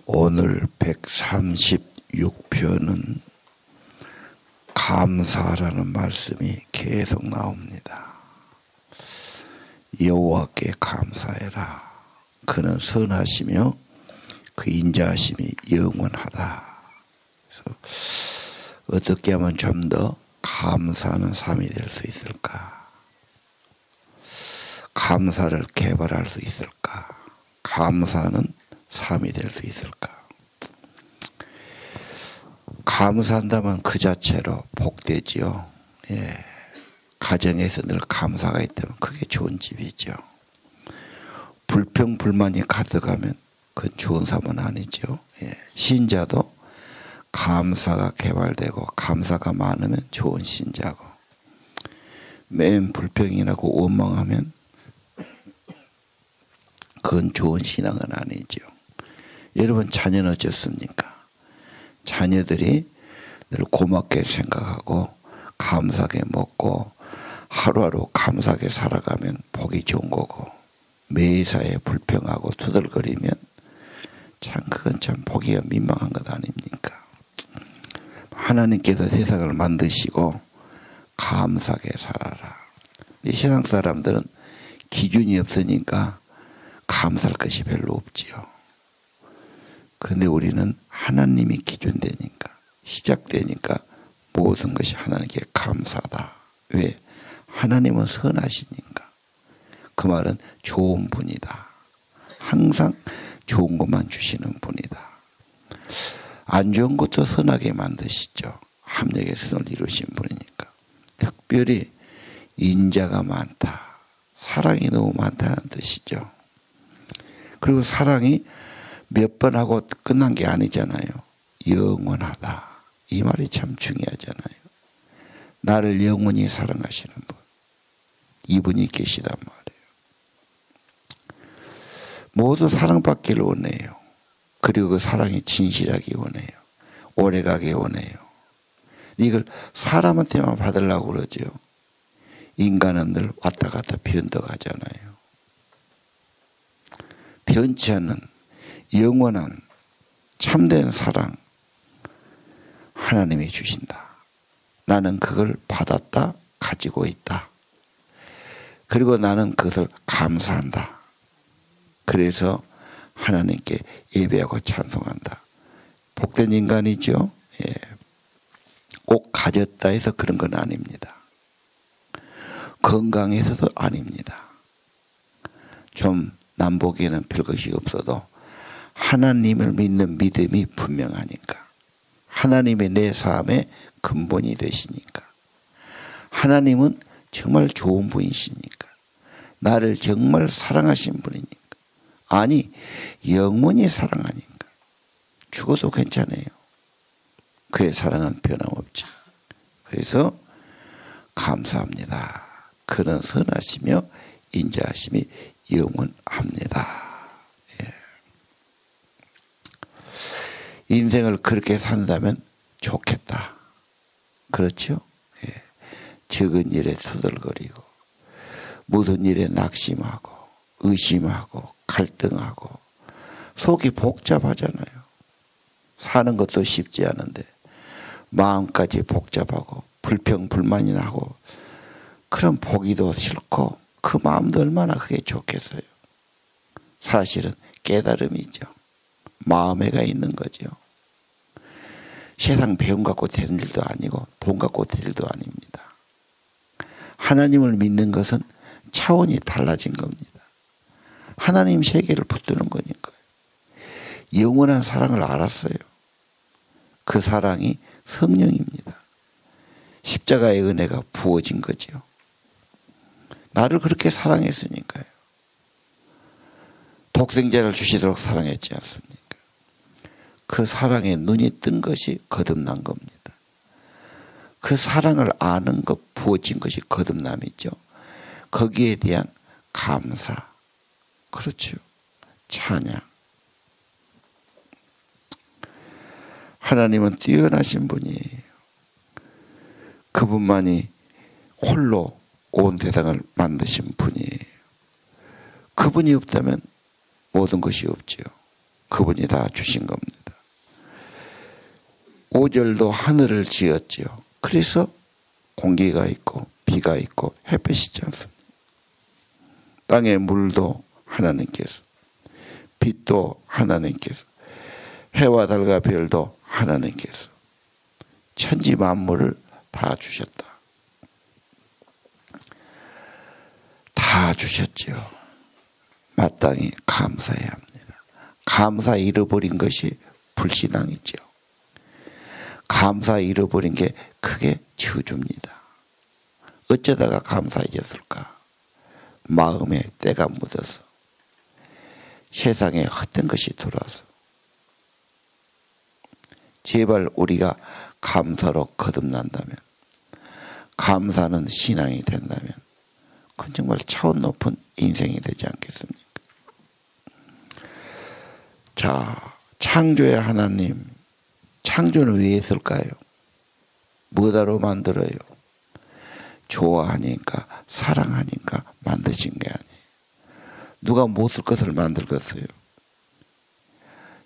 오늘 136편은 감사라는 말씀이 계속 나옵니다. 여호와께 감사해라. 그는 선하시며 그 인자하심이 영원하다. 그래서 어떻게 하면 좀 더 감사하는 삶이 될 수 있을까? 감사를 개발할 수 있을까? 감사하는 삶이 될 수 있을까? 감사한다면 그 자체로 복되지요. 예. 가정에서 늘 감사가 있다면 그게 좋은 집이죠. 불평, 불만이 가득하면 그건 좋은 삶은 아니죠. 예. 신자도 감사가 개발되고 감사가 많으면 좋은 신자고, 맨 불평이 나고 원망하면 그건 좋은 신앙은 아니죠. 여러분 자녀는 어떻습니까? 자녀들이 늘 고맙게 생각하고 감사하게 먹고 하루하루 감사하게 살아가면 복이 좋은 거고, 매사에 불평하고 투덜거리면 참 그건 참 보기가 민망한 것 아닙니까? 하나님께서 세상을 만드시고 감사하게 살아라. 이 세상 사람들은 기준이 없으니까 감사할 것이 별로 없지요. 그런데 우리는 하나님이 기준 되니까, 시작되니까 모든 것이 하나님께 감사하다. 왜? 하나님은 선하시니까. 그 말은 좋은 분이다. 항상 좋은 것만 주시는 분이다. 안 좋은 것도 선하게 만드시죠. 합력의 선을 이루신 분이니까. 특별히 인자가 많다. 사랑이 너무 많다는 뜻이죠. 그리고 사랑이 몇 번 하고 끝난 게 아니잖아요. 영원하다. 이 말이 참 중요하잖아요. 나를 영원히 사랑하시는 분, 이분이 계시단 말이에요. 모두 사랑받기를 원해요. 그리고 그 사랑이 진실하기 원해요. 오래가게 원해요. 이걸 사람한테만 받으려고 그러죠. 인간은 늘 왔다 갔다 변덕하잖아요. 변치 않는 영원한 참된 사랑 하나님이 주신다. 나는 그걸 받았다, 가지고 있다. 그리고 나는 그것을 감사한다. 그래서 하나님께 예배하고 찬송한다. 복된 인간이죠. 예. 꼭 가졌다 해서 그런 건 아닙니다. 건강해서도 아닙니다. 좀 남보기에는 별것이 없어도 하나님을 믿는 믿음이 분명하니까, 하나님의 내 삶의 근본이 되시니까, 하나님은 정말 좋은 분이시니까, 나를 정말 사랑하신 분이니까, 아니 영원히 사랑하니까 죽어도 괜찮아요. 그의 사랑은 변함없죠. 그래서 감사합니다. 그는 선하시며 인자하심이 영원합니다. 예. 인생을 그렇게 산다면 좋겠다. 그렇죠? 예. 적은 일에 투덜거리고 모든 일에 낙심하고 의심하고 갈등하고 속이 복잡하잖아요. 사는 것도 쉽지 않은데 마음까지 복잡하고 불평불만이 나고, 그런 보기도 싫고 그 마음도 얼마나 그게 좋겠어요. 사실은 깨달음이죠. 마음에가 있는 거죠. 세상 배움 갖고 되는 일도 아니고 돈 갖고 될 일도 아닙니다. 하나님을 믿는 것은 차원이 달라진 겁니다. 하나님 세계를 붙드는 거니까요. 영원한 사랑을 알았어요. 그 사랑이 성령입니다. 십자가의 은혜가 부어진 거죠. 나를 그렇게 사랑했으니까요. 독생자를 주시도록 사랑했지 않습니까? 그 사랑에 눈이 뜬 것이 거듭난 겁니다. 그 사랑을 아는 것, 부어진 것이 거듭남이죠. 거기에 대한 감사, 그렇죠. 찬양. 하나님은 뛰어나신 분이에요. 그분만이 홀로 온 세상을 만드신 분이에요. 그분이 없다면 모든 것이 없지요. 그분이 다 주신 겁니다. 5절도 하늘을 지었지요. 그래서 공기가 있고 비가 있고 햇볕이 있지 않습니까? 땅의 물도 하나님께서, 빛도 하나님께서, 해와 달과 별도 하나님께서, 천지 만물을 다 주셨다. 다 주셨지요. 마땅히 감사해야 합니다. 감사 잃어버린 것이 불신앙이죠. 감사 잃어버린 게 크게 저주입니다. 어쩌다가 감사 잊었을까? 마음에 때가 묻어서, 세상에 헛된 것이 들어와서. 제발 우리가 감사로 거듭난다면, 감사는 신앙이 된다면 그건 정말 차원 높은 인생이 되지 않겠습니까? 자, 창조의 하나님, 창조는 왜 했을까요? 뭐다로 만들어요? 좋아하니까, 사랑하니까 만드신 게 아니에요. 누가 못쓸 것을 만들겠어요?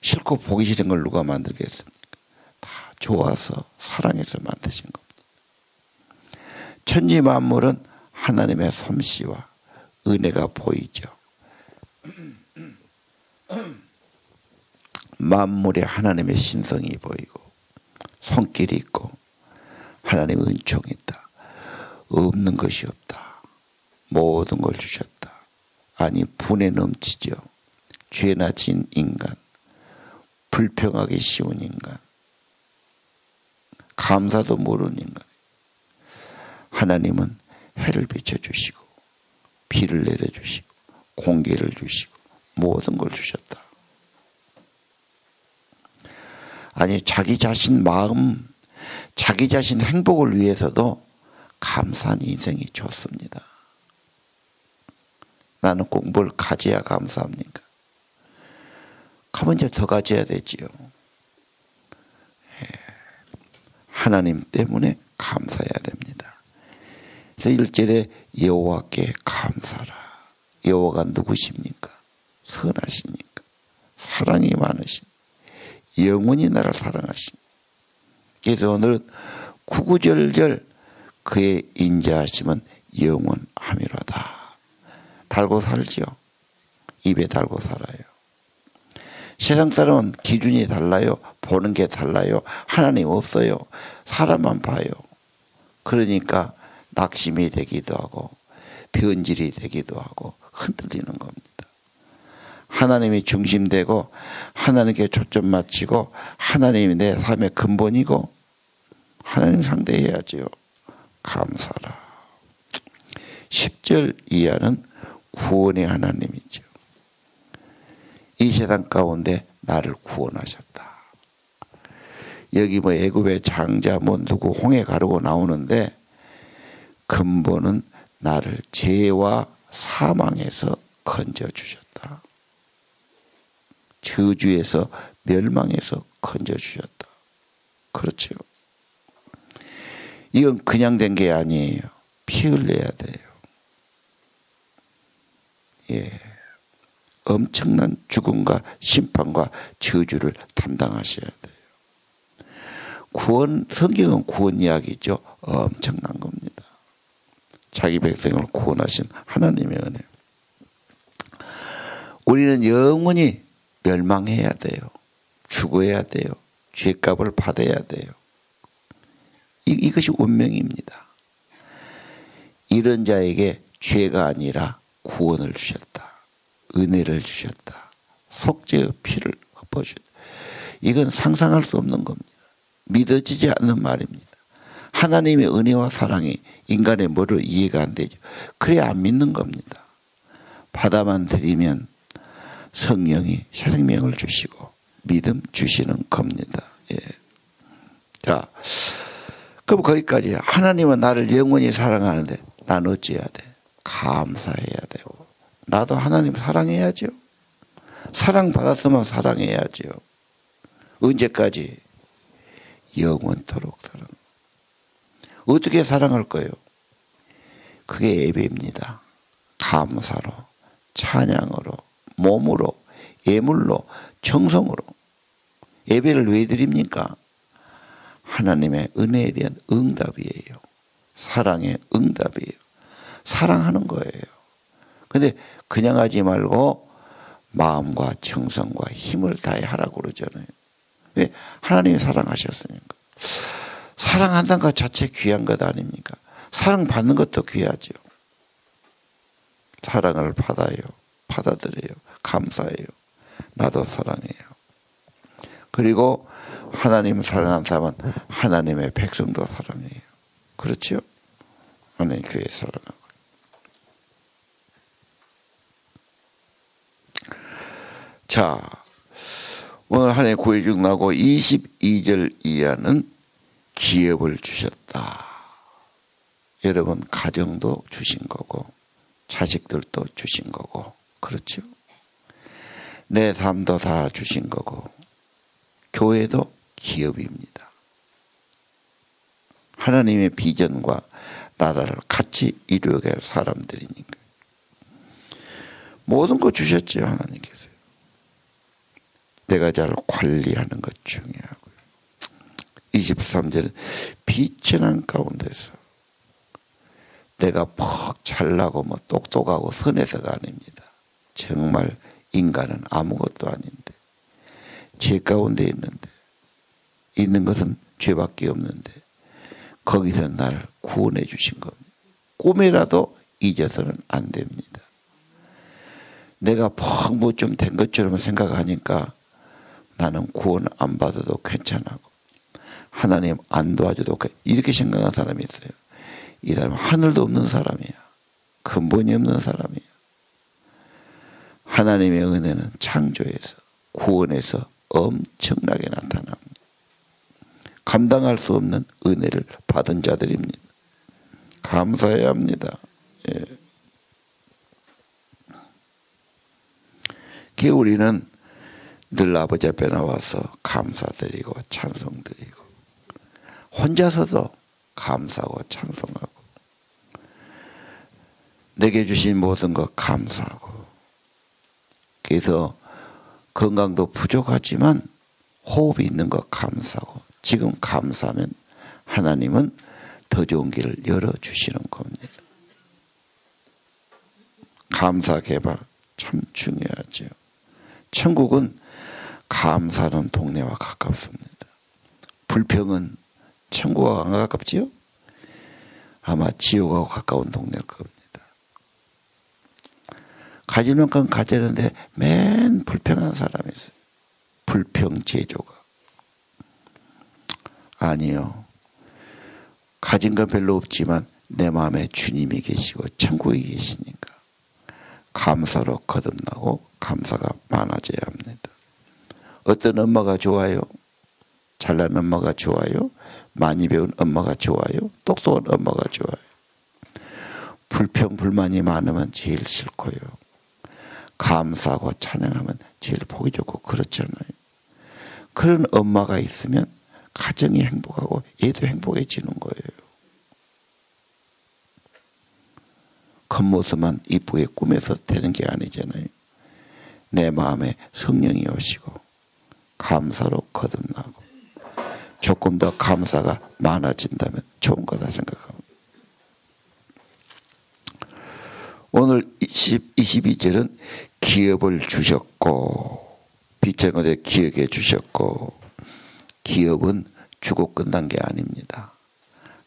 싫고 보기 싫은 걸 누가 만들겠습니까? 다 좋아서 사랑해서 만드신 겁니다. 천지 만물은 하나님의 솜씨와 은혜가 보이죠. 만물에 하나님의 신성이 보이고 손길이 있고 하나님의 은총이 있다. 없는 것이 없다. 모든 걸 주셨다. 아니 분에 넘치죠. 죄나 진 인간, 불평하기 쉬운 인간, 감사도 모르는 인간. 하나님은 해를 비춰주시고 비를 내려주시고 공기를 주시고 모든 걸 주셨다. 아니 자기 자신 마음, 자기 자신 행복을 위해서도 감사한 인생이 좋습니다. 나는 꼭 뭘 가져야 감사합니까? 가면 이제 더 가져야 되지요. 하나님 때문에 감사해야 됩니다. 그래서 1절에 여호와께 감사라. 여호와가 누구십니까? 선하시니까, 사랑이 많으신, 영원히 나를 사랑하신. 그래서 오늘은 구구절절 그의 인자하심은 영원하미로다. 달고 살지요. 입에 달고 살아요. 세상 사람은 기준이 달라요. 보는 게 달라요. 하나님 없어요. 사람만 봐요. 그러니까 낙심이 되기도 하고 변질이 되기도 하고 흔들리는 겁니다. 하나님이 중심되고 하나님께 초점 맞추고 하나님이 내 삶의 근본이고 하나님 상대해야죠. 감사라. 10절 이하는 구원의 하나님이죠. 이 세상 가운데 나를 구원하셨다. 여기 뭐 애굽의 장자 뭐 누구 홍해 가르고 나오는데 근본은 나를 죄와 사망에서 건져주셨다. 저주에서 멸망에서 건져주셨다. 그렇죠. 이건 그냥 된 게 아니에요. 피 흘려야 돼요. 예, 엄청난 죽음과 심판과 저주를 담당하셔야 돼요. 구원, 성경은 구원 이야기죠. 엄청난 겁니다. 자기 백성을 구원하신 하나님의 은혜. 우리는 영원히 멸망해야 돼요. 죽어야 돼요. 죄값을 받아야 돼요. 이것이 운명입니다. 이런 자에게 죄가 아니라 구원을 주셨다. 은혜를 주셨다. 속죄의 피를 엎어주셨다. 이건 상상할 수 없는 겁니다. 믿어지지 않는 말입니다. 하나님의 은혜와 사랑이 인간의 머리로 이해가 안 되죠. 그래야 안 믿는 겁니다. 받아만 들이면 성령이 새 생명을 주시고 믿음 주시는 겁니다. 예. 자, 그럼 거기까지. 하나님은 나를 영원히 사랑하는데 난 어찌해야 돼? 감사해야 되고. 나도 하나님 사랑해야죠. 사랑받았으면 사랑해야죠. 언제까지? 영원토록 사랑. 어떻게 사랑할 거예요? 그게 예배입니다. 감사로, 찬양으로, 몸으로, 예물로, 정성으로. 예배를 왜 드립니까? 하나님의 은혜에 대한 응답이에요. 사랑의 응답이에요. 사랑하는 거예요. 근데 그냥 하지 말고 마음과 정성과 힘을 다해 하라고 그러잖아요. 왜? 하나님이 사랑하셨으니까. 사랑한다는 것 자체 귀한 것 아닙니까? 사랑받는 것도 귀하죠. 사랑을 받아요. 받아들여요. 감사해요. 나도 사랑해요. 그리고 하나님 사랑하는 사람은 하나님의 백성도 사랑해요. 그렇죠? 하나님 교회 사랑하고. 자, 오늘 한 해 구해주고 나고 22절 이하는 기업을 주셨다. 여러분 가정도 주신 거고 자식들도 주신 거고 그렇죠? 내 삶도 다 주신 거고 교회도 기업입니다. 하나님의 비전과 나라를 같이 이루어갈 사람들이니까. 모든 거 주셨죠, 하나님께서. 내가 잘 관리하는 것 중요하고요. 23절은 비천한 가운데서 내가 퍽 잘나고 뭐 똑똑하고 선해서가 아닙니다. 정말 인간은 아무것도 아닌데 죄 가운데 있는 것은 죄밖에 없는데 거기서 나를 구원해 주신 겁니다. 꿈이라도 잊어서는 안 됩니다. 내가 퍽 뭐 좀 된 것처럼 생각하니까 나는 구원 안 받아도 괜찮고 하나님 안 도와줘도 이렇게 생각하는 사람이 있어요. 이 사람은 하늘도 없는 사람이야. 근본이 없는 사람이야. 하나님의 은혜는 창조에서 구원에서 엄청나게 나타납니다. 감당할 수 없는 은혜를 받은 자들입니다. 감사해야 합니다. 예. 우리는 늘 아버지 앞에 나와서 감사드리고 찬송드리고 혼자서도 감사하고 찬송하고 내게 주신 모든 것 감사하고 그래서 건강도 부족하지만 호흡이 있는 것 감사하고 지금 감사하면 하나님은 더 좋은 길을 열어주시는 겁니다. 감사 개발 참 중요하죠. 천국은 감사하는 동네와 가깝습니다. 불평은 천국과 안 가깝지요? 아마 지옥하고 가까운 동네일 겁니다. 가질 만큼 가지는데 맨 불평한 사람이 있어요. 불평제조가. 아니요. 가진 건 별로 없지만 내 마음에 주님이 계시고 천국이 계시니까 감사로 거듭나고 감사가 많아져야 합니다. 어떤 엄마가 좋아요? 잘난 엄마가 좋아요? 많이 배운 엄마가 좋아요? 똑똑한 엄마가 좋아요? 불평 불만이 많으면 제일 싫고요. 감사하고 찬양하면 제일 보기 좋고 그렇잖아요. 그런 엄마가 있으면 가정이 행복하고 얘도 행복해지는 거예요. 겉모습만 이쁘게 꾸며서 되는 게 아니잖아요. 내 마음에 성령이 오시고 감사로 거듭나고 조금 더 감사가 많아진다면 좋은 거다 생각합니다. 오늘 22절은 기업을 주셨고 빛의 것에 기억해 주셨고 기업은 주고 끝난 게 아닙니다.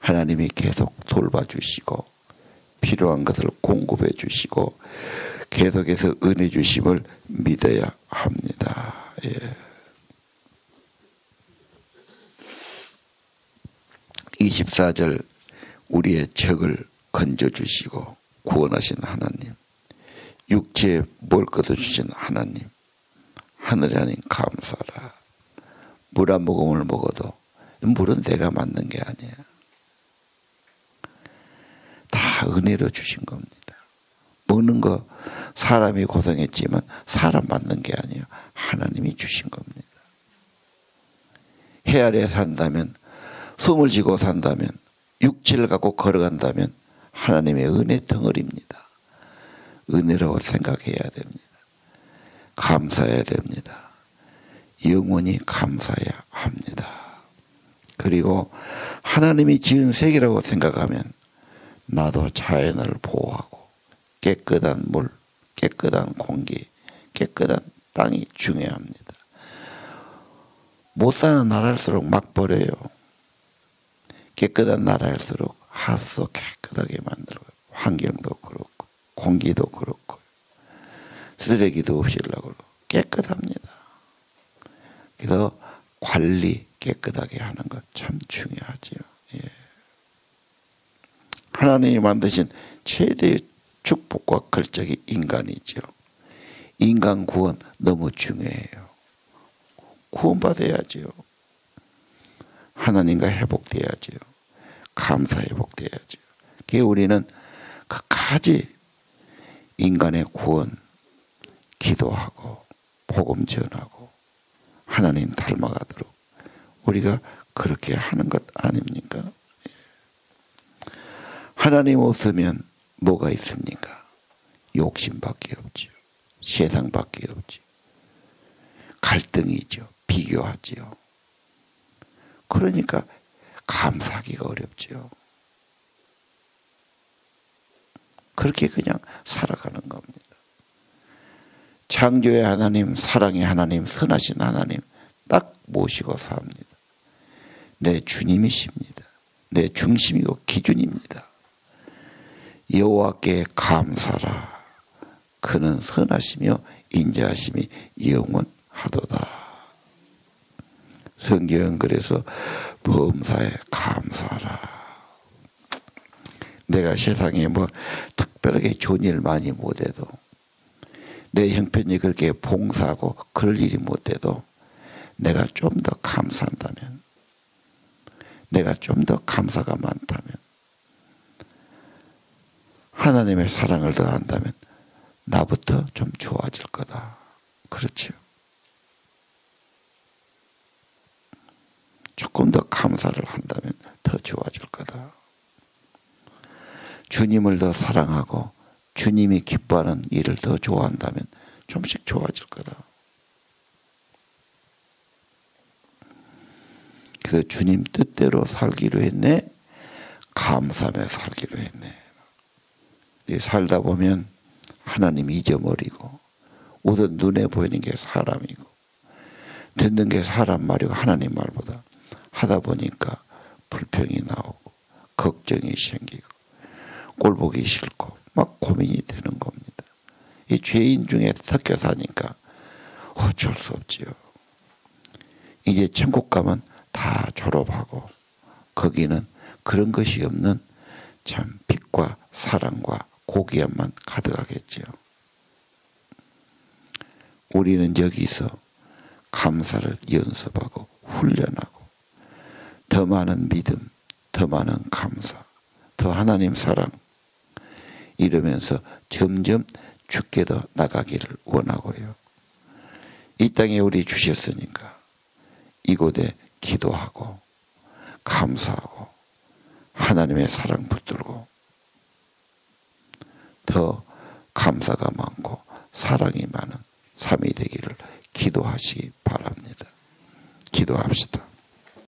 하나님이 계속 돌봐주시고 필요한 것을 공급해 주시고 계속해서 은혜 주심을 믿어야 합니다. 예. 24절 우리의 적을 건져주시고 구원하신 하나님, 육체에 뭘 걷어주신 하나님, 하늘에 하나님 감사하라. 물 한 모금을 먹어도 물은 내가 만든 게 아니야. 다 은혜로 주신 겁니다. 먹는 거 사람이 고생했지만 사람 만든 게 아니에요. 하나님이 주신 겁니다. 해 아래 산다면 숨을 쉬고 산다면 육체를 갖고 걸어간다면 하나님의 은혜 덩어리입니다. 은혜라고 생각해야 됩니다. 감사해야 됩니다. 영원히 감사해야 합니다. 그리고 하나님이 지은 세계라고 생각하면 나도 자연을 보호하고 깨끗한 물, 깨끗한 공기, 깨끗한 땅이 중요합니다. 못 사는 나라일수록 막 버려요. 깨끗한 나라일수록 하수도 깨끗하게 만들고 환경도 그렇고 공기도 그렇고 쓰레기도 없애려고 깨끗합니다. 그래서 관리 깨끗하게 하는 것 참 중요하지요. 예. 하나님이 만드신 최대의 축복과 걸작이 인간이죠. 인간 구원 너무 중요해요. 구원받아야죠. 하나님과 회복돼야죠. 감사 회복돼야죠. 그래서 우리는 끝까지 인간의 구원 기도하고 복음 전하고 하나님 닮아가도록 우리가 그렇게 하는 것 아닙니까? 하나님 없으면 뭐가 있습니까? 욕심밖에 없죠. 세상밖에 없죠. 갈등이죠. 비교하죠. 그러니까 감사하기가 어렵죠. 그렇게 그냥 살아가는 겁니다. 창조의 하나님, 사랑의 하나님, 선하신 하나님 딱 모시고 삽니다. 내 주님이십니다. 내 중심이고 기준입니다. 여호와께 감사라. 그는 선하시며 인자하심이 영원하도다. 성경은 그래서 범사에 감사라. 내가 세상에 뭐 특별하게 좋은 일 많이 못해도 내 형편이 그렇게 봉사하고 그럴 일이 못해도 내가 좀 더 감사한다면, 내가 좀 더 감사가 많다면, 하나님의 사랑을 더한다면 나부터 좀 좋아질 거다. 그렇죠. 조금 더 감사를 한다면 더 좋아질 거다. 주님을 더 사랑하고 주님이 기뻐하는 일을 더 좋아한다면 좀씩 좋아질 거다. 그래서 주님 뜻대로 살기로 했네. 감사하며 살기로 했네. 살다 보면 하나님 잊어버리고 우선 눈에 보이는 게 사람이고 듣는 게 사람 말이고 하나님 말보다 하다 보니까 불평이 나오고 걱정이 생기고 꼴보기 싫고 막 고민이 되는 겁니다. 이 죄인 중에 섞여 사니까 어쩔 수 없지요. 이제 천국 가면 다 졸업하고 거기는 그런 것이 없는 참 빛과 사랑과 고귀함만 가득하겠지요. 우리는 여기서 감사를 연습하고 훈련하고 더 많은 믿음, 더 많은 감사, 더 하나님 사랑 이러면서 점점 주께 더 나가기를 원하고요. 이 땅에 우리 주셨으니까 이곳에 기도하고 감사하고 하나님의 사랑 붙들고 더 감사가 많고 사랑이 많은 삶이 되기를 기도하시기 바랍니다. 기도합시다.